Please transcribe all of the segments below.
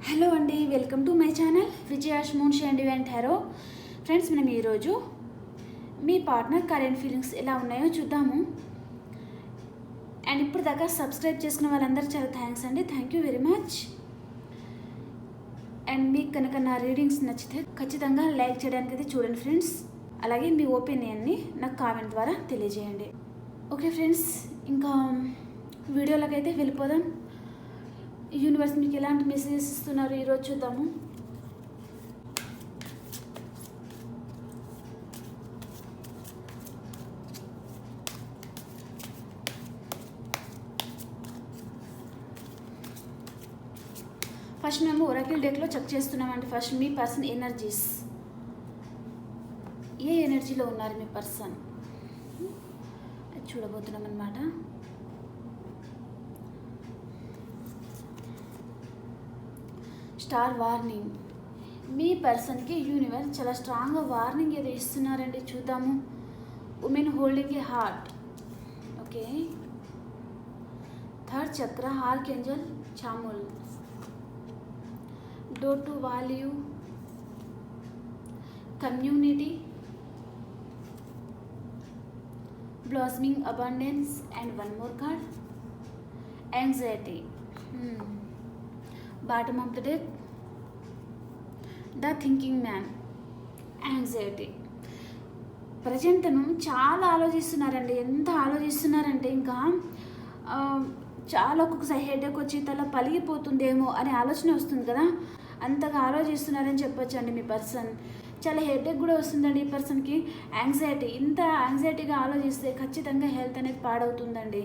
Hello అండి, welcome to my channel విజయాష్ మూన్షి అండ్ ఈవెంట్ టారో. ఫ్రెండ్స్, మనం ఈరోజు మీ పార్ట్నర్ కరెంట్ ఫీలింగ్స్ ఎలా ఉన్నాయో చూద్దాము. అండ్ ఇప్పుడు దాకా సబ్స్క్రైబ్ చేసుకున్న వాళ్ళందరూ చాలా థ్యాంక్స్ అండి, thank you very much. And మీకు కనుక నా రీడింగ్స్ నచ్చితే ఖచ్చితంగా లైక్ చేయడానికి అయితే చూడండి ఫ్రెండ్స్. అలాగే మీ ఒపీనియన్ని నాకు కామెంట్ ద్వారా తెలియజేయండి. ఓకే ఫ్రెండ్స్, ఇంకా వీడియోలోకి అయితే వెళ్ళిపోదాం. యూనివర్స్ మీకు ఎలాంటి మెసేజెస్ ఇస్తున్నారు ఈరోజు చూద్దాము. ఫస్ట్ మేము ఒరాకిల్ డెక్లో చెక్ చేస్తున్నామండి. ఫస్ట్ మీ పర్సన్ ఎనర్జీస్, ఏ ఎనర్జీలో ఉన్నారు మీ పర్సన్ చూడబోతున్నాం అన్నమాట. స్టార్ వార్నింగ్, మీ పర్సన్కి యూనివర్స్ చాలా స్ట్రాంగ్గా వార్నింగ్ ఏదో ఇస్తున్నారండి. చూద్దాము. Women holding a heart. Okay, third chakra archangel Chamuel, door to value, community, blossoming abundance, and one more card anxiety, bottom of the deck the thinking man, anxiety. Present తను చాలా ఆలోచిస్తున్నారండి. ఎంత ఆలోచిస్తున్నారంటే ఇంకా చాలా ఒక్కొక్కసారి హెడేక్ వచ్చి తల పలిగిపోతుందేమో అనే ఆలోచన వస్తుంది కదా, అంతగా ఆలోచిస్తున్నారని చెప్పొచ్చండి. మీ పర్సన్ చాలా హెడేక్ కూడా వస్తుందండి ఈ పర్సన్కి. యాంగ్జైటీ, ఇంత యాంగ్జైటీగా ఆలోచిస్తే ఖచ్చితంగా హెల్త్ అనేది పాడవుతుందండి.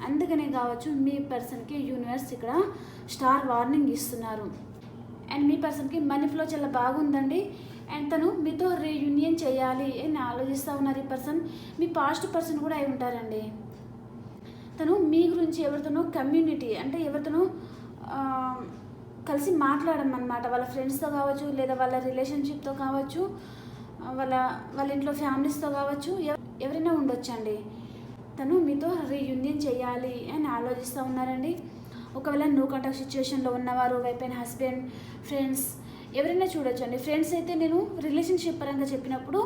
అందుకనే కావచ్చు మీ పర్సన్కి యూనివర్స్ ఇక్కడ స్టార్ వార్నింగ్ ఇస్తున్నారు. అండ్ మీ పర్సన్కి మనీ ఫ్లో చాలా బాగుందండి. అండ్ తను మీతో రీయూనియన్ చేయాలి అని ఆలోచిస్తూ ఉన్నారు ఈ పర్సన్. మీ పాస్ట్ పర్సన్ కూడా అయి ఉంటారండి. తను మీ గురించి ఎవరితోనో కమ్యూనిటీ అంటే ఎవరితోనో కలిసి మాట్లాడమన్నమాట. వాళ్ళ ఫ్రెండ్స్తో కావచ్చు, లేదా వాళ్ళ రిలేషన్షిప్తో కావచ్చు, వాళ్ళ ఇంట్లో ఫ్యామిలీస్తో కావచ్చు, ఎవరైనా ఉండొచ్చండి. తను మీతో రీయూనియన్ చేయాలి అని ఆలోచిస్తూ ఉన్నారండి. ఒకవేళ నో కాంటాక్ట్ సిచ్యువేషన్లో ఉన్నవారు, వైపైన హస్బెండ్, ఫ్రెండ్స్ ఎవరైనా చూడొచ్చండి. ఫ్రెండ్స్ అయితే నేను రిలేషన్షిప్ పరంగా చెప్పినప్పుడు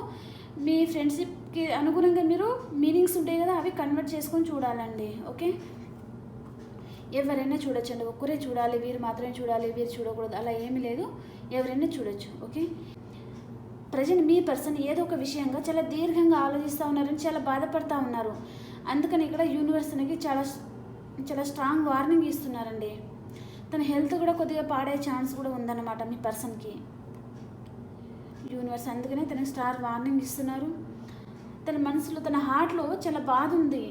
మీ ఫ్రెండ్షిప్కి అనుగుణంగా మీరు మీనింగ్స్ ఉంటాయి కదా, అవి కన్వర్ట్ చేసుకొని చూడాలండి. ఓకే, ఎవరైనా చూడొచ్చండి. ఒక్కరే చూడాలి, వీరు మాత్రమే చూడాలి, వీరు చూడకూడదు అలా ఏమీ లేదు, ఎవరైనా చూడొచ్చు. ఓకే, ప్రజెంట్ మీ పర్సన్ ఏదో ఒక విషయంగా చాలా దీర్ఘంగా ఆలోచిస్తూ ఉన్నారని చాలా బాధపడుతూ ఉన్నారు. అందుకని ఇక్కడ యూనివర్స్ అనేది చాలా స్ట్రాంగ్ వార్నింగ్ ఇస్తున్నారండి. తన హెల్త్ కూడా కొద్దిగా పాడే ఛాన్స్ కూడా ఉందన్నమాట మీ పర్సన్కి యూనివర్స్. అందుకనే తనకి స్టార్ వార్నింగ్ ఇస్తున్నారు. తన మనసులో, తన హార్ట్లో చాలా బాధ ఉంది.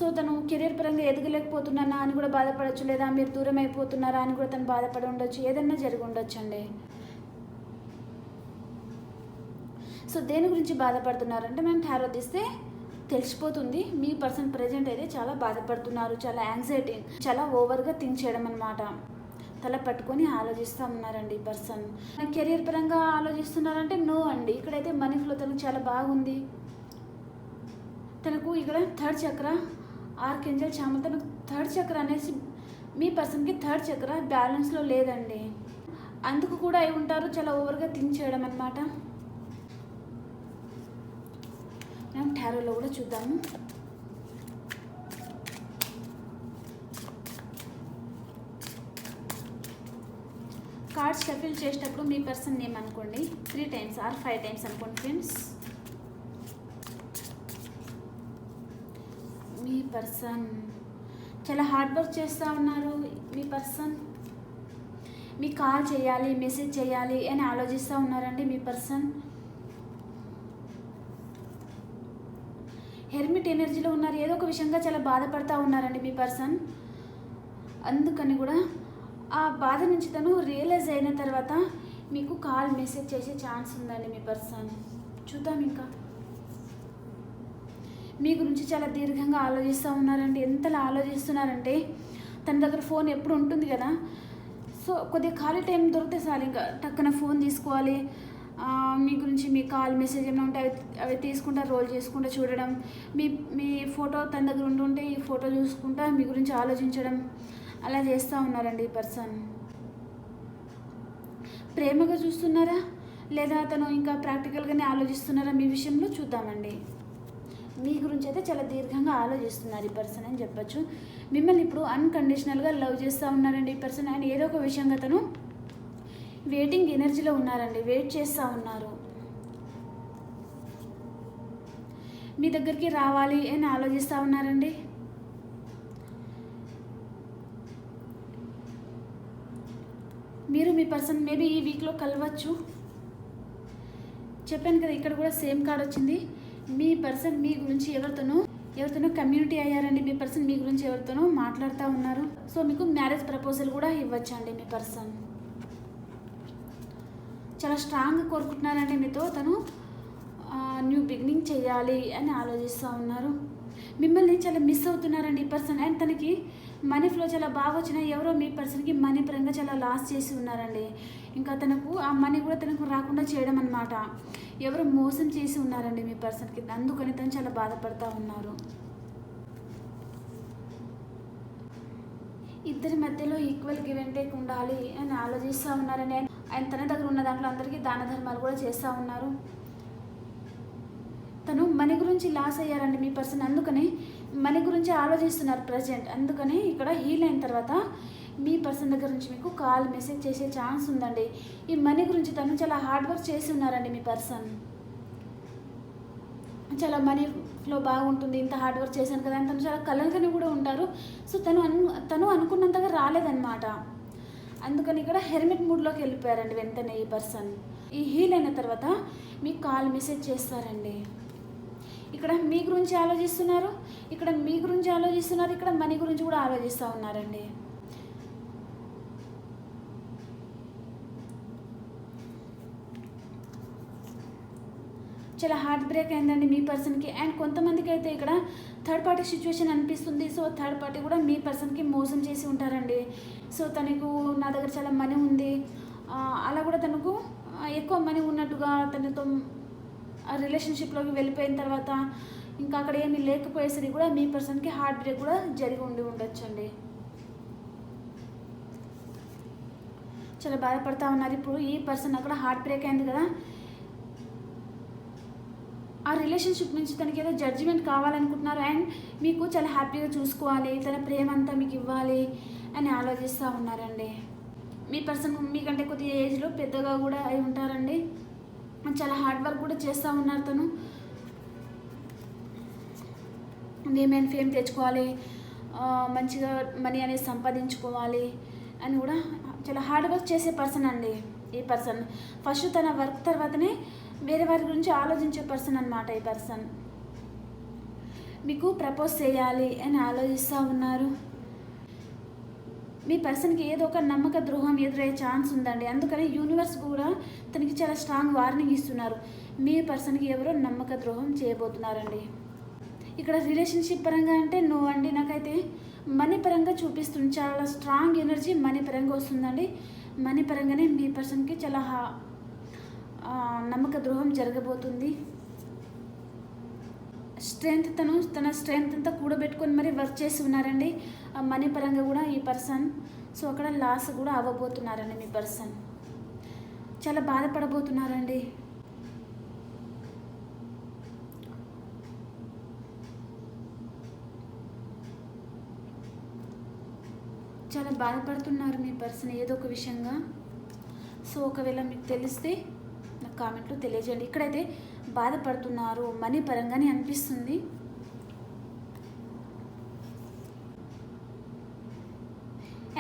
సో తను కెరీర్ పరంగా ఎదగలేకపోతున్నానా అని కూడా బాధపడవచ్చు, లేదా మీరు దూరం అయిపోతున్నారా అని కూడా తను బాధపడి ఉండొచ్చు. ఏదైనా జరిగి ఉండొచ్చు అండి. సో దేని గురించి బాధపడుతున్నారంటే మనం టారో తీస్తే తెలిసిపోతుంది. మీ పర్సన్ ప్రజెంట్ అయితే చాలా బాధపడుతున్నారు, చాలా యాంగ్జైటీ, చాలా ఓవర్గా థింక్ చేయడం అనమాట. తల పట్టుకొని ఆలోచిస్తూ ఉన్నారండి ఈ పర్సన్. కెరీర్ పరంగా ఆలోచిస్తున్నారంటే నో అండి. ఇక్కడైతే మనీ ఫ్లో తనకు చాలా బాగుంది. తనకు ఇక్కడ థర్డ్ చక్ర ఆర్కేంజల్ చాముల్, తనకు థర్డ్ చక్ర అనేసి మీ పర్సన్కి థర్డ్ చక్ర బ్యాలెన్స్లో లేదండి. అందుకు కూడా అయి ఉంటారు చాలా ఓవర్గా థింక్ చేయడం అనమాట. మనం టారోలో కూడా చూద్దాము. కార్డ్స్ షఫిల్ చేసేటప్పుడు మీ పర్సన్ నేమ్ అనుకోండి 3 times ఆర్ 5 times అనుకోండి ఫ్రెండ్స్. మీ పర్సన్ చాలా హార్డ్ వర్క్ చేస్తూ ఉన్నారు. మీ పర్సన్ మీకు కాల్ చేయాలి, మెసేజ్ చేయాలి అని ఆలోచిస్తూ ఉన్నారండి మీ పర్సన్. హెర్మిట్ ఎనర్జీలో ఉన్నారు. ఏదో ఒక విషయంగా చాలా బాధపడుతూ ఉన్నారండి మీ పర్సన్. అందుకని కూడా ఆ బాధ నుంచి తను రియలైజ్ అయిన తర్వాత మీకు కాల్, మెసేజ్ చేసే ఛాన్స్ ఉందండి మీ పర్సన్. చూద్దాం. ఇంకా మీ గురించి చాలా దీర్ఘంగా ఆలోచిస్తూ ఉన్నారండి. ఎంతలా ఆలోచిస్తున్నారంటే తన దగ్గర ఫోన్ ఎప్పుడు ఉంటుంది కదా, సో కొద్దిగా ఖాళీ టైం దొరికితే చాలు ఇంకా టక్కున ఫోన్ తీసుకోవాలి, మీ గురించి మీ కాల్ మెసేజ్ ఏమైనా ఉంటే అవి తీసుకుంటా రోల్ చేసుకుంటూ చూడడం, మీ ఫోటో తన దగ్గర ఉంటుంటే ఈ ఫోటో చూసుకుంటా మీ గురించి ఆలోచించడం, అలా చేస్తూ ఉన్నారండి ఈ పర్సన్. ప్రేమగా చూస్తున్నారా లేదా తను ఇంకా ప్రాక్టికల్గానే ఆలోచిస్తున్నారా మీ విషయంలో చూద్దామండి. మీ గురించి అయితే చాలా దీర్ఘంగా ఆలోచిస్తున్నారు ఈ పర్సన్ అని చెప్పచ్చు. మిమ్మల్ని ఇప్పుడు అన్కండిషనల్గా లవ్ చేస్తూ ఉన్నారండి ఈ పర్సన్. అండ్ ఏదో ఒక విషయంగా తను వెయిటింగ్ ఎనర్జీలో ఉన్నారండి, వెయిట్ చేస్తూ ఉన్నారు. మీ దగ్గరికి రావాలి అని ఆలోచిస్తూ ఉన్నారండి. మీరు మీ పర్సన్ మేబీ ఈ వీక్లో కలవచ్చు. చెప్పాను కదా, ఇక్కడ కూడా సేమ్ కార్డ్ వచ్చింది. మీ పర్సన్ మీ గురించి ఎవరితోనో కమ్యూనిటీ అయ్యారండి. మీ పర్సన్ మీ గురించి ఎవరితోనో మాట్లాడుతూ ఉన్నారు. సో మీకు మ్యారేజ్ ప్రపోజల్ కూడా ఇవ్వచ్చండి. మీ పర్సన్ చాలా స్ట్రాంగ్గా కోరుకుంటున్నారండి మీతో. తను న్యూ బిగినింగ్ చేయాలి అని ఆలోచిస్తూ ఉన్నారు. మిమ్మల్ని చాలా మిస్ అవుతున్నారండి ఈ పర్సన్. అండ్ తనకి మనీ ఫ్లో చాలా బాగా వచ్చినా ఎవరో మీ పర్సన్కి మనీ పరంగా చాలా లాస్ చేసి ఉన్నారండి. ఇంకా తనకు ఆ మనీ కూడా తనకు రాకుండా చేయడం అన్నమాట. ఎవరు మోసం చేసి ఉన్నారండి మీ పర్సన్కి, అందుకని తను చాలా బాధపడుతూ ఉన్నారు. ఇద్దరి మధ్యలో ఈక్వల్ గివ్ అండ్ టేక్ ఉండాలి అని ఆలోచిస్తూ ఉన్నారండి. ఆయన తన దగ్గర ఉన్న దాంట్లో అందరికీ దాన ధర్మాలు కూడా చేస్తూ ఉన్నారు. తను మనీ గురించి లాస్ అయ్యారండి మీ పర్సన్, అందుకని మనీ గురించి ఆలోచిస్తున్నారు ప్రజెంట్. అందుకని ఇక్కడ హీల్ అయిన తర్వాత మీ పర్సన్ దగ్గర నుంచి మీకు కాల్ మెసేజ్ చేసే ఛాన్స్ ఉందండి. ఈ మనీ గురించి తను చాలా హార్డ్ వర్క్ చేసి ఉన్నారండి మీ పర్సన్. చాలా మనీ ఫ్లో బాగుంటుంది, ఇంత హార్డ్ వర్క్ చేశాను కదా అని తను చాలా కలలుగానే కూడా ఉంటారు. సో తను అనుకున్నంతగా రాలేదన్నమాట. అందుకని ఇక్కడ హెర్మిట్ మూడ్లోకి వెళ్ళిపోయారండి వెంటనే ఈ పర్సన్. ఈ హీల్ అయిన తర్వాత మీకు కాల్ మెసేజ్ చేస్తారండి. ఇక్కడ మీ గురించి ఆలోచిస్తున్నారు, ఇక్కడ మనీ గురించి కూడా ఆలోచిస్తూ ఉన్నారండి. చాలా హార్ట్ బ్రేక్ అయిందండి మీ పర్సన్కి. అండ్ కొంతమందికి అయితే ఇక్కడ థర్డ్ పార్టీ సిచ్యువేషన్ అనిపిస్తుంది. సో థర్డ్ పార్టీ కూడా మీ పర్సన్కి మోసం చేసి ఉంటారండి. సో తనకు నా దగ్గర చాలా మనీ ఉంది, అలా కూడా తనకు ఎక్కువ మనీ ఉన్నట్టుగా తనతో రిలేషన్షిప్లోకి వెళ్ళిపోయిన తర్వాత ఇంకా అక్కడ ఏమీ లేకపోయేసరికి కూడా మీ పర్సన్కి హార్ట్ బ్రేక్ కూడా జరిగి ఉండొచ్చండి. చాలా బాధపడుతూ ఉన్నారు ఇప్పుడు ఈ పర్సన్. అక్కడ హార్ట్ బ్రేక్ అయింది కదా, ఆ రిలేషన్షిప్ నుంచి తనకి ఏదో జడ్జిమెంట్ కావాలనుకుంటున్నారు. అండ్ మీకు చాలా హ్యాపీగా చూసుకోవాలి, తన ప్రేమ అంతా మీకు ఇవ్వాలి అని ఆలోచిస్తూ ఉన్నారండి. మీ పర్సన్ మీకంటే కొద్దిగా ఏజ్లో పెద్దగా కూడా అయి ఉంటారండి. చాలా హార్డ్ వర్క్ కూడా చేస్తూ ఉన్నారు. తను నేమ్ అండ్ ఫేమ్ తెచ్చుకోవాలి, మంచిగా మనీ అనేది సంపాదించుకోవాలి అని కూడా చాలా హార్డ్ వర్క్ చేసే పర్సన్ అండి ఈ పర్సన్. ఫస్ట్ తన వర్క్ తర్వాతనే వేరే వారి గురించి ఆలోచించే పర్సన్ అన్నమాట ఈ పర్సన్. మీకు ప్రపోజ్ చేయాలి అని ఆలోచిస్తూ ఉన్నారు. మీ పర్సన్కి ఏదో ఒక నమ్మక ద్రోహం ఎదురయ్యే ఛాన్స్ ఉందండి. అందుకని యూనివర్స్ కూడా తనకి చాలా స్ట్రాంగ్ వార్నింగ్ ఇస్తున్నారు. మీ పర్సన్కి ఎవరో నమ్మక ద్రోహం చేయబోతున్నారండి. ఇక్కడ రిలేషన్షిప్ పరంగా అంటే నో అండి, నాకైతే మనీ పరంగా చూపిస్తుంది. చాలా స్ట్రాంగ్ ఎనర్జీ మనీ పరంగా వస్తుందండి. మనీ పరంగానే మీ పర్సన్కి చాలా నమ్మక ద్రోహం జరగబోతుంది. తన స్ట్రెంగ్త్ అంతా కూడబెట్టుకొని మరి వర్క్ చేసి ఉన్నారండి మనీ పరంగా కూడా ఈ పర్సన్. సో అక్కడ లాస్ కూడా అవ్వబోతున్నారండి మీ పర్సన్. చాలా బాధపడబోతున్నారండి. చాలా బాధపడుతున్నారు మీ పర్సన్ ఏదో ఒక విషయంగా. సో ఒకవేళ మీకు తెలిస్తే నాకు కామెంట్లో తెలియజేయండి. ఇక్కడైతే బాధపడుతున్నారు మనీ పరంగానే అనిపిస్తుంది.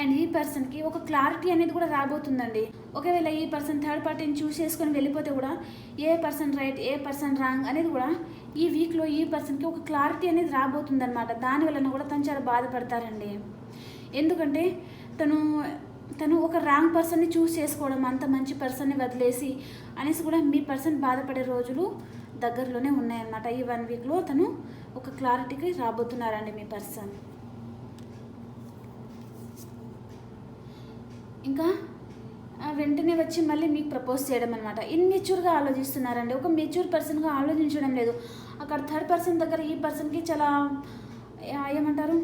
అండ్ ఈ పర్సన్కి ఒక క్లారిటీ అనేది కూడా రాబోతుందండి. ఒకవేళ ఈ పర్సన్ థర్డ్ పార్టీని చూస్ చేసుకొని వెళ్ళిపోతే కూడా ఏ పర్సన్ రైట్ ఏ పర్సన్ రాంగ్ అనేది కూడా ఈ వీక్లో ఈ పర్సన్కి ఒక క్లారిటీ అనేది రాబోతుంది అనమాట. దానివల్ల కూడా తను చాలా బాధపడతారండి. ఎందుకంటే తను ఒక రాంగ్ పర్సన్ని చూస్ చేసుకోవడం, అంత మంచి పర్సన్ని వదిలేసి అనేసి కూడా మీ పర్సన్ బాధపడే రోజులు దగ్గరలోనే ఉన్నాయన్నమాట. ఈ 1 వీక్లో తను ఒక క్లారిటీకి రాబోతున్నారండి మీ పర్సన్. ఇంకా వెంటనే వచ్చి మళ్ళీ మీకు ప్రపోజ్ చేయడం అనమాట. ఇన్మెచ్యూర్గా ఆలోచిస్తున్నారండి. ఒక మెచ్యూర్ పర్సన్గా ఆలోచించడం లేదు. అక్కడ థర్డ్ పర్సన్ దగ్గర ఈ పర్సన్కి చాలా ఏమంటారు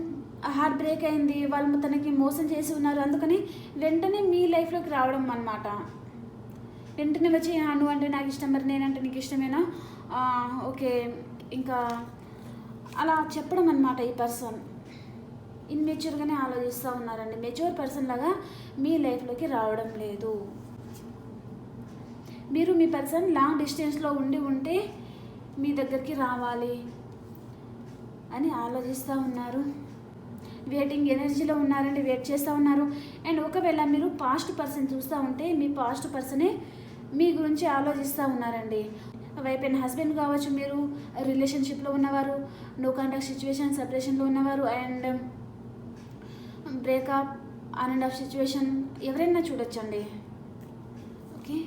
హార్ట్ బ్రేక్ అయింది, వాళ్ళు తనకి మోసం చేసి ఉన్నారు. అందుకని వెంటనే మీ లైఫ్లోకి రావడం అన్నమాట. వెంటనే వచ్చి నువ్వు అంటే నాకు ఇష్టం, మరి నేనంటే నీకు ఇష్టమేనా, ఓకే ఇంకా అలా చెప్పడం అనమాట. ఈ పర్సన్ ఇన్మెచ్యూర్గానే ఆలోచిస్తూ ఉన్నారండి. మెచ్యూర్ పర్సన్ లాగా మీ లైఫ్లోకి రావడం లేదు. మీరు మీ పర్సన్ లాంగ్ డిస్టెన్స్లో ఉంటే మీ దగ్గరికి రావాలి అని ఆలోచిస్తూ ఉన్నారు. వెయిటింగ్ ఎనర్జీలో ఉన్నారండి, వెయిట్ చేస్తూ ఉన్నారు. అండ్ ఒకవేళ మీరు పాస్ట్ పర్సన్ చూస్తూ ఉంటే మీ పాస్ట్ పర్సనే మీ గురించి ఆలోచిస్తూ ఉన్నారండి. వైఫ్ అండ్ హస్బెండ్ కావచ్చు, మీరు రిలేషన్షిప్లో ఉన్నవారు, నో కాంటాక్ట్ సిచ్యువేషన్, సెపరేషన్లో ఉన్నవారు, and breakup, on and of situation, ఎవరైనా చూడొచ్చండి. ఓకే,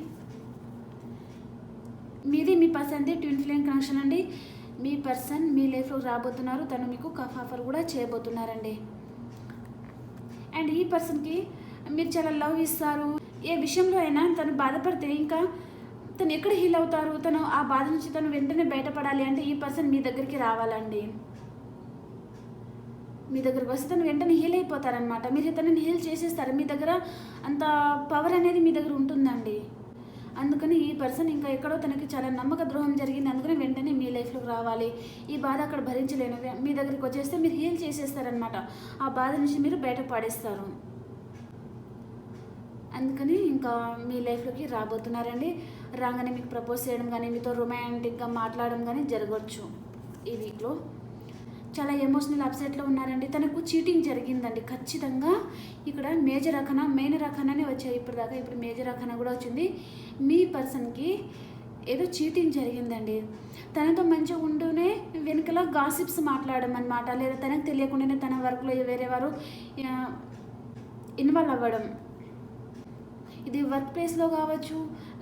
మీది మీ పర్సన్ది ట్విన్ ఫ్లేమ్ కనెక్షన్ అండి. మీ పర్సన్ మీ లైఫ్లో రాబోతున్నారు. తను మీకు కఫ్ ఆఫర్ కూడా చేయబోతున్నారండి. అండ్ ఈ పర్సన్కి మీరు చాలా లవ్ ఇస్తారు. ఏ విషయంలో అయినా తను బాధపడితే ఇంకా తను ఎక్కడ హీల్ అవుతారు, తను ఆ బాధ నుంచి తను వెంటనే బయటపడాలి అంటే ఈ పర్సన్ మీ దగ్గరికి రావాలండి. మీ దగ్గరకు వస్తే తను వెంటనే హీల్ అయిపోతారనమాట. మీరు తనని హీల్ చేసేస్తారు. మీ దగ్గర అంత పవర్ అనేది మీ దగ్గర ఉంటుందండి. అందుకని ఈ పర్సన్ ఇంకా ఎక్కడో తనకి చాలా నమ్మక ద్రోహం జరిగింది, అందుకని వెంటనే మీ లైఫ్లోకి రావాలి. ఈ బాధ అక్కడ భరించలేను, మీ దగ్గరికి వచ్చేస్తే మీరు హీల్ చేసేస్తారనమాట. ఆ బాధ నుంచి మీరు బయటపడేస్తారు. అందుకని ఇంకా మీ లైఫ్లోకి రాబోతున్నారండి. రాగానే మీకు ప్రపోజ్ చేయడం కానీ, మీతో రొమాంటిక్గా మాట్లాడడం కానీ జరగవచ్చు. ఈ వీక్లో చాలా ఎమోషనల్ అప్సెట్లో ఉన్నారండి. తనకు చీటింగ్ జరిగిందండి ఖచ్చితంగా. ఇక్కడ మేజర్ అఖనా, మైనర్ అఖనానే వచ్చాయి ఇప్పటిదాకా. ఇప్పుడు మేజర్ అఖనా కూడా వచ్చింది. మీ పర్సన్కి ఏదో చీటింగ్ జరిగిందండి. తనతో మంచిగా ఉంటూనే వెనుకల గాసిప్స్ మాట్లాడడం అనమాట, లేదా తనకు తెలియకుండానే తన వర్క్లో వేరే వారు ఇన్వాల్వ్ అవ్వడం. ఇది వర్క్ ప్లేస్లో కావచ్చు,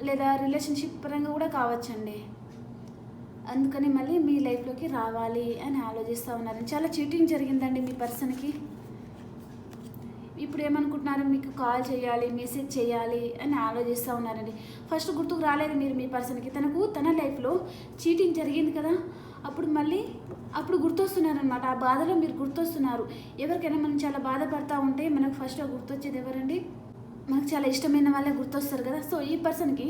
లేదా రిలేషన్షిప్ పరంగా కూడా కావచ్చండి. అందుకని మళ్ళీ మీ లైఫ్లోకి రావాలి అని ఆలోచిస్తూ ఉన్నారు. చాలా చీటింగ్ జరిగిందండి మీ పర్సన్కి. ఇప్పుడు ఏమనుకుంటున్నారు, మీకు కాల్ చేయాలి, మెసేజ్ చేయాలి అని ఆలోచిస్తూ ఉన్నారండి. ఫస్ట్ గుర్తుకు రాలేదు మీరు మీ పర్సన్కి. తన లైఫ్లో చీటింగ్ జరిగింది కదా, అప్పుడు గుర్తొస్తున్నారనమాట. ఆ బాధలో మీరు గుర్తొస్తున్నారు. ఎవరికైనా మనం చాలా బాధపడతా ఉంటే మనకు ఫస్ట్ గుర్తొచ్చేది ఎవరండి, మనకు చాలా ఇష్టమైన వాళ్ళే గుర్తొస్తారు కదా. సో ఈ పర్సన్కి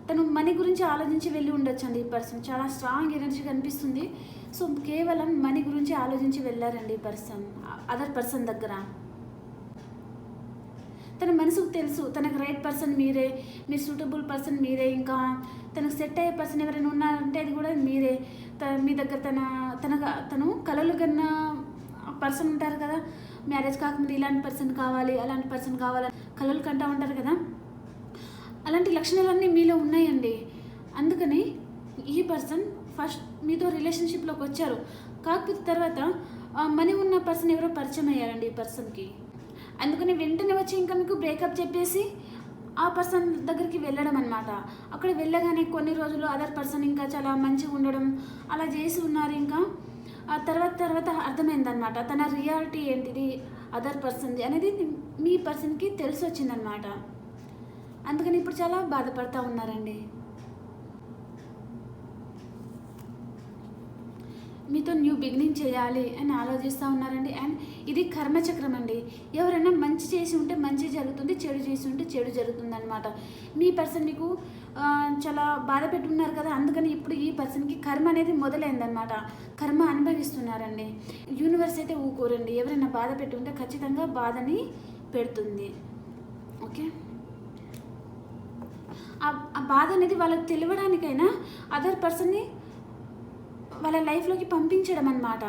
తను మనీ గురించి ఆలోచించి వెళ్ళి ఉండొచ్చండి. ఈ పర్సన్ చాలా స్ట్రాంగ్ ఎనర్జీ కనిపిస్తుంది. సో కేవలం మనీ గురించి ఆలోచించి వెళ్ళారండి ఈ పర్సన్ అదర్ పర్సన్ దగ్గర. తన మనసుకు తెలుసు తనకు రైట్ పర్సన్ మీరే, మీరు సూటబుల్ పర్సన్ మీరే, ఇంకా తనకు సెట్ అయ్యే పర్సన్ ఎవరైనా ఉన్నారంటే అది కూడా మీరే. మీ దగ్గర తను కలలు కన్నా పర్సన్ ఉంటారు కదా, మ్యారేజ్ కాకముందు ఇలాంటి పర్సన్ కావాలి, అలాంటి పర్సన్ కావాలని కలలు కంటూ ఉంటారు కదా, అలాంటి లక్షణాలన్నీ మీలో ఉన్నాయండి. అందుకని ఈ పర్సన్ ఫస్ట్ మీతో రిలేషన్షిప్లోకి వచ్చారు. కాకపోతే తర్వాత మనీ ఉన్న పర్సన్ ఎవరో పరిచయం అయ్యారండి ఈ పర్సన్కి. అందుకని వెంటనే వచ్చి ఇంకా మీకు బ్రేకప్ చెప్పేసి ఆ పర్సన్ దగ్గరికి వెళ్ళడం అనమాట. అక్కడ వెళ్ళగానే కొన్ని రోజులు అదర్ పర్సన్ ఇంకా చాలా మంచిగా ఉండడం అలా చేసి ఉన్నారు. ఇంకా ఆ తర్వాత అర్థమైందనమాట తన రియాలిటీ ఏంటిది, అదర్ పర్సన్ది అనేది మీ పర్సన్కి తెలిసి వచ్చిందనమాట. అందుకని ఇప్పుడు చాలా బాధపడుతూ ఉన్నారండి. మీతో న్యూ బిగినింగ్ చేయాలి అని ఆలోచిస్తూ ఉన్నారండి. అండ్ ఇది కర్మచక్రం అండి. ఎవరైనా మంచి చేసి ఉంటే మంచి జరుగుతుంది, చెడు చేసి ఉంటే చెడు జరుగుతుంది అనమాట. మీ పర్సన్ మీకు చాలా బాధ పెట్టున్నారు కదా, అందుకని ఇప్పుడు ఈ పర్సన్కి కర్మ అనేది మొదలైందనమాట. కర్మ అనుభవిస్తున్నారండి. యూనివర్స్ అయితే ఊకోరండి. ఎవరైనా బాధ పెట్టి ఉంటే ఖచ్చితంగా బాధని పెడుతుంది. ఓకే, ఆ బాధ అనేది వాళ్ళకి తెలియడానికైనా అదర్ పర్సన్ని వాళ్ళ లైఫ్లోకి పంపించడం అన్నమాట.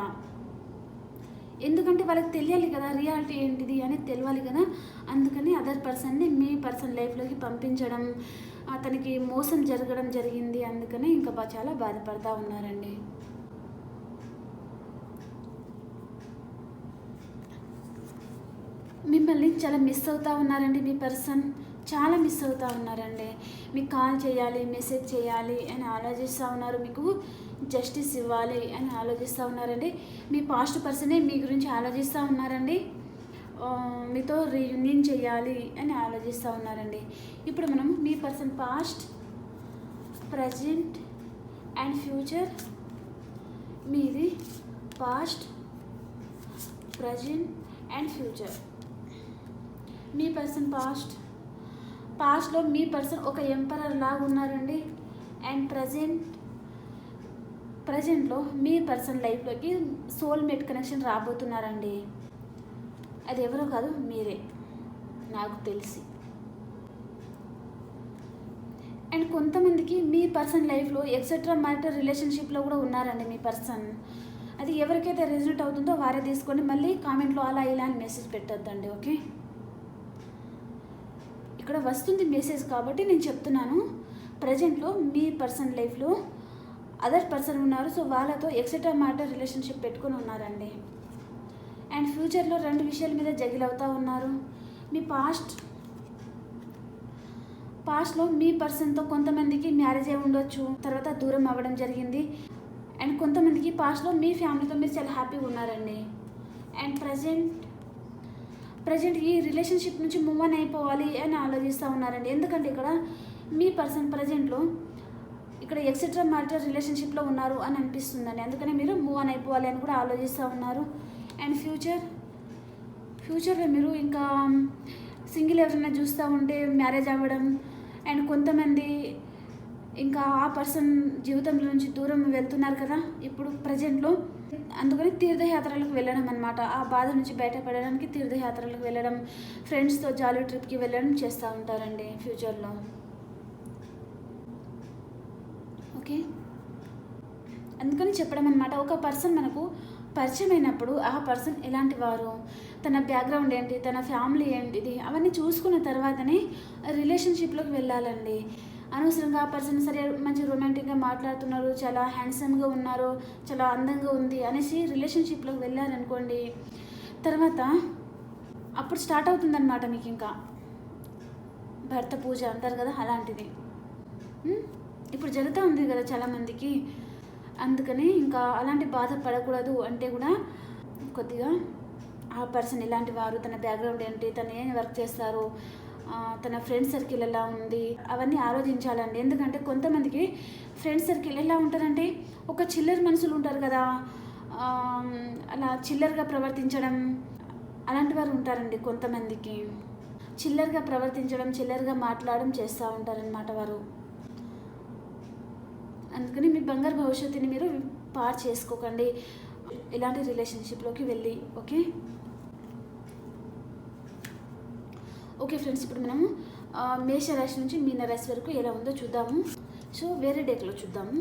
ఎందుకంటే వాళ్ళకి తెలియాలి కదా రియాలిటీ ఏంటిది అనేది తెలియాలి కదా. అందుకని అదర్ పర్సన్ని మీ పర్సన్ లైఫ్లోకి పంపించడం, అతనికి మోసం జరగడం జరిగింది. అందుకని ఇంకా చాలా బాధపడుతూ ఉన్నారండి. మిమ్మల్ని చాలా మిస్ అవుతూ ఉన్నారండి. మీ పర్సన్ చాలా మిస్ అవుతూ ఉన్నారండి. మీకు కాల్ చేయాలి, మెసేజ్ చేయాలి అని ఆలోచిస్తూ ఉన్నారు. మీకు జస్టిస్ ఇవ్వాలి అని ఆలోచిస్తూ ఉన్నారండి. మీ పాస్ట్ పర్సనే మీ గురించి ఆలోచిస్తూ ఉన్నారండి. మీతో రీయూనియన్ చేయాలి అని ఆలోచిస్తూ ఉన్నారండి. ఇప్పుడు మనం మీ person past, present and future, మీది పాస్ట్, ప్రజెంట్ అండ్ ఫ్యూచర్. మీ పర్సన్ పాస్ట్లో మీ పర్సన్ ఒక ఎంపరర్ లాగా ఉన్నారండి. అండ్ ప్రజెంట్లో మీ పర్సన్ లైఫ్లోకి సోల్మేట్ కనెక్షన్ రాబోతున్నారండి. అది ఎవరో కాదు, మీరే, నాకు తెలిసి. అండ్ కొంతమందికి మీ పర్సన్ లైఫ్లో ఎక్సెట్రా మ్యాటర్ రిలేషన్షిప్లో కూడా ఉన్నారండి మీ పర్సన్. అది ఎవరికైతే రెజల్ట్ అవుతుందో వారే తీసుకోండి. మళ్ళీ కామెంట్లో అలా ఇలా అని మెసేజ్ పెట్టొద్దండి. ఓకే, ఇక్కడ వస్తుంది మెసేజ్ కాబట్టి నేను చెప్తున్నాను. ప్రజెంట్లో మీ పర్సన్ లైఫ్లో అదర్ పర్సన్ ఉన్నారు. సో వాళ్ళతో ఎక్సెట్రా మ్యాటర్ రిలేషన్షిప్ పెట్టుకొని ఉన్నారండి. అండ్ ఫ్యూచర్లో 2 విషయాల మీద జగిల్ అవుతూ ఉన్నారు. మీ పాస్ట్లో మీ పర్సన్తో కొంతమందికి మ్యారేజ్ అయి ఉండొచ్చు, తర్వాత దూరం అవ్వడం జరిగింది. అండ్ కొంతమందికి పాస్ట్లో మీ ఫ్యామిలీతో మీరు చాలా హ్యాపీగా ఉన్నారండి. అండ్ ప్రజెంట్ ఈ రిలేషన్షిప్ నుంచి మూవ్ ఆన్ అయిపోవాలి అని ఆలోచిస్తూ ఉన్నారండి. ఎందుకంటే ఇక్కడ మీ పర్సన్ ప్రజెంట్లో ఇక్కడ ఎక్సెట్రా మ్యాటర్ రిలేషన్షిప్లో ఉన్నారు అని అనిపిస్తుందండి. అందుకనే మీరు మూవ్ ఆన్ అయిపోవాలి అని కూడా ఆలోచిస్తూ ఉన్నారు. అండ్ ఫ్యూచర్లో మీరు ఇంకా సింగిల్ ఎవరైనా చూస్తూ ఉంటే మ్యారేజ్ అవ్వడం, అండ్ కొంతమంది ఇంకా ఆ పర్సన్ జీవితంలో నుంచి దూరం వెళ్తున్నారు కదా ఇప్పుడు ప్రజెంట్లో. అందుకని తీర్థయాత్రలకు వెళ్ళడం అనమాట. ఆ బాధ నుంచి బయటపడడానికి తీర్థయాత్రలకు వెళ్ళడం, ఫ్రెండ్స్తో జాలీ ట్రిప్కి వెళ్ళడం చేస్తూ ఉంటారండి ఫ్యూచర్లో. ఓకే, అందుకని చెప్పడం అనమాట. ఒక పర్సన్ మనకు పరిచయం అయినప్పుడు ఆ పర్సన్ ఎలాంటి వారు, తన బ్యాక్గ్రౌండ్ ఏంటి, తన ఫ్యామిలీ ఏంటిది, అవన్నీ చూసుకున్న తర్వాతనే రిలేషన్షిప్లోకి వెళ్ళాలండి. అనవసరంగా ఆ పర్సన్ సరే మంచి రొమాంటిక్గా మాట్లాడుతున్నారు, చాలా హ్యాండ్సమ్గా ఉన్నారు, చాలా అందంగా ఉంది అనేసి రిలేషన్షిప్లోకి వెళ్ళారనుకోండి, తర్వాత అప్పుడు స్టార్ట్ అవుతుందన్నమాట మీకు ఇంకా భర్త పూజ అంటారు కదా, అలాంటిది ఇప్పుడు జరుగుతూ ఉంది కదా చాలామందికి. అందుకని ఇంకా అలాంటి బాధపడకూడదు అంటే కూడా కొద్దిగా ఆ పర్సన్ ఎలాంటి వారు, తన బ్యాక్గ్రౌండ్ ఏంటి, తను ఏం వర్క్ చేస్తారు, తన ఫ్రెండ్ సర్కిల్ ఎలా ఉంది, అవన్నీ ఆలోచించాలండి. ఎందుకంటే కొంతమందికి ఫ్రెండ్ సర్కిల్ ఎలా ఉంటారంటే ఒక చిల్లర మనుషులు ఉంటారు కదా, అలా చిల్లరగా ప్రవర్తించడం, అలాంటి వారు ఉంటారండి. కొంతమందికి చిల్లరగా ప్రవర్తించడం, చిల్లరగా మాట్లాడడం చేస్తూ ఉంటారనమాట వారు. అందుకని మీ బంగారు భవిష్యత్తుని మీరు పాడు చేసుకోకండి ఇలాంటి రిలేషన్షిప్లోకి వెళ్ళి. ఓకే ఫ్రెండ్స్, ఇప్పుడు మనము మేషరాశి నుంచి మీనరాశి వరకు ఎలా ఉందో చూద్దాము. సో వేరే డేట్లో చూద్దాము,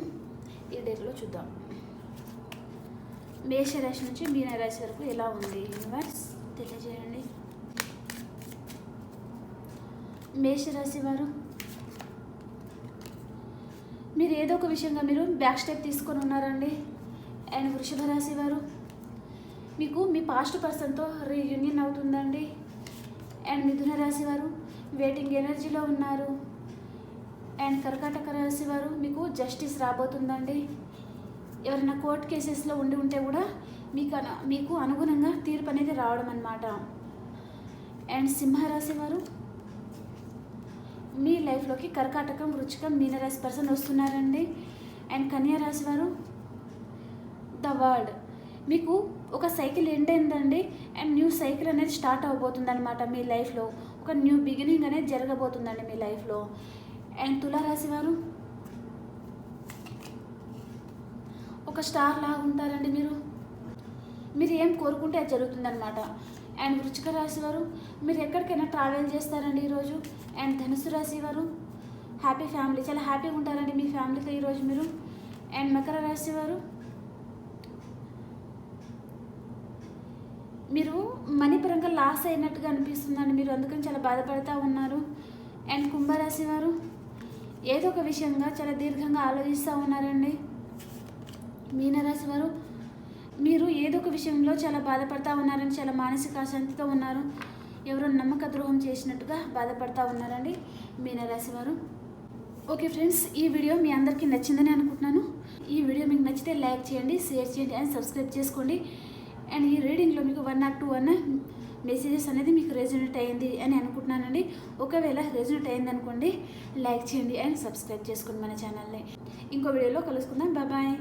ఈ డేట్లో చూద్దాం. మేషరాశి నుంచి మీనరాశి వరకు ఎలా ఉంది యూనివర్స్ తెలియజేయండి. మేషరాశి వారు, మీరు ఏదో ఒక విషయంగా మీరు బ్యాక్ స్టెప్ తీసుకొని ఉన్నారండి. అండ్ వృషభ రాశి వారు, మీకు మీ పాస్ట్ పర్సన్తో రీయూనియన్ అవుతుందండి. అండ్ మిథున రాశి వారు వెయిటింగ్ ఎనర్జీలో ఉన్నారు. అండ్ కర్కాటక రాశి వారు, మీకు జస్టిస్ రాబోతుందండి. ఎవరైనా కోర్టు కేసెస్లో ఉంటే కూడా మీకు అనుగుణంగా తీర్పు అనేది రావడం అన్నమాట. అండ్ సింహరాశి వారు, మీ లైఫ్లోకి కర్కాటకం, వృచ్చికం, మీనరాశి పర్సన్ వస్తున్నారండి. అండ్ కన్యా రాశి వారు, ద వరల్డ్, మీకు ఒక సైకిల్ ఎండ్ అయిందండి. అండ్ న్యూ సైకిల్ అనేది స్టార్ట్ అవబోతుంది అనమాట. మీ లైఫ్లో ఒక న్యూ బిగినింగ్ అనేది జరగబోతుందండి మీ లైఫ్లో. అండ్ తులారాశి వారు, ఒక స్టార్ లాగా ఉంటారండి. మీరు ఏం కోరుకుంటే అది జరుగుతుందన్నమాట. అండ్ వృశ్చిక రాశి వారు, మీరు ఎక్కడికైనా ట్రావెల్ చేస్తారండి ఈరోజు. అండ్ ధనుసు రాశి వారు, హ్యాపీ ఫ్యామిలీ, చాలా హ్యాపీగా ఉంటారండి మీ ఫ్యామిలీతో ఈరోజు మీరు. అండ్ మకర రాశి వారు, మీరు మనీ పరంగా లాస్ అయినట్టుగా అనిపిస్తుందండి మీరు, అందుకని చాలా బాధపడుతూ ఉన్నారు. అండ్ కుంభరాశి వారు, ఏదో ఒక విషయంగా చాలా దీర్ఘంగా ఆలోచిస్తూ ఉన్నారండి. మీనరాశి వారు, మీరు ఏదో ఒక విషయంలో చాలా బాధపడుతూ ఉన్నారని, చాలా మానసిక అశాంతితో ఉన్నారు, ఎవరో నమ్మక ద్రోహం చేసినట్టుగా బాధపడుతూ ఉన్నారండి మీనరాశి వారు. ఓకే ఫ్రెండ్స్, ఈ వీడియో మీ అందరికీ నచ్చిందని అనుకుంటున్నాను. ఈ వీడియో మీకు నచ్చితే లైక్ చేయండి, షేర్ చేయండి అండ్ సబ్స్క్రైబ్ చేసుకోండి. అండ్ ఈ రీడింగ్లో మీకు 1 or 2 అన్న మెసేజెస్ అనేది మీకు రెజొనేట్ అయ్యింది అని అనుకుంటున్నానండి. ఒకవేళ రెజొనేట్ అయ్యింది అనుకోండి, లైక్ చేయండి అండ్ సబ్స్క్రైబ్ చేసుకోండి మన ఛానల్ని. ఇంకో వీడియోలో కలుసుకుందాం. బాయ్.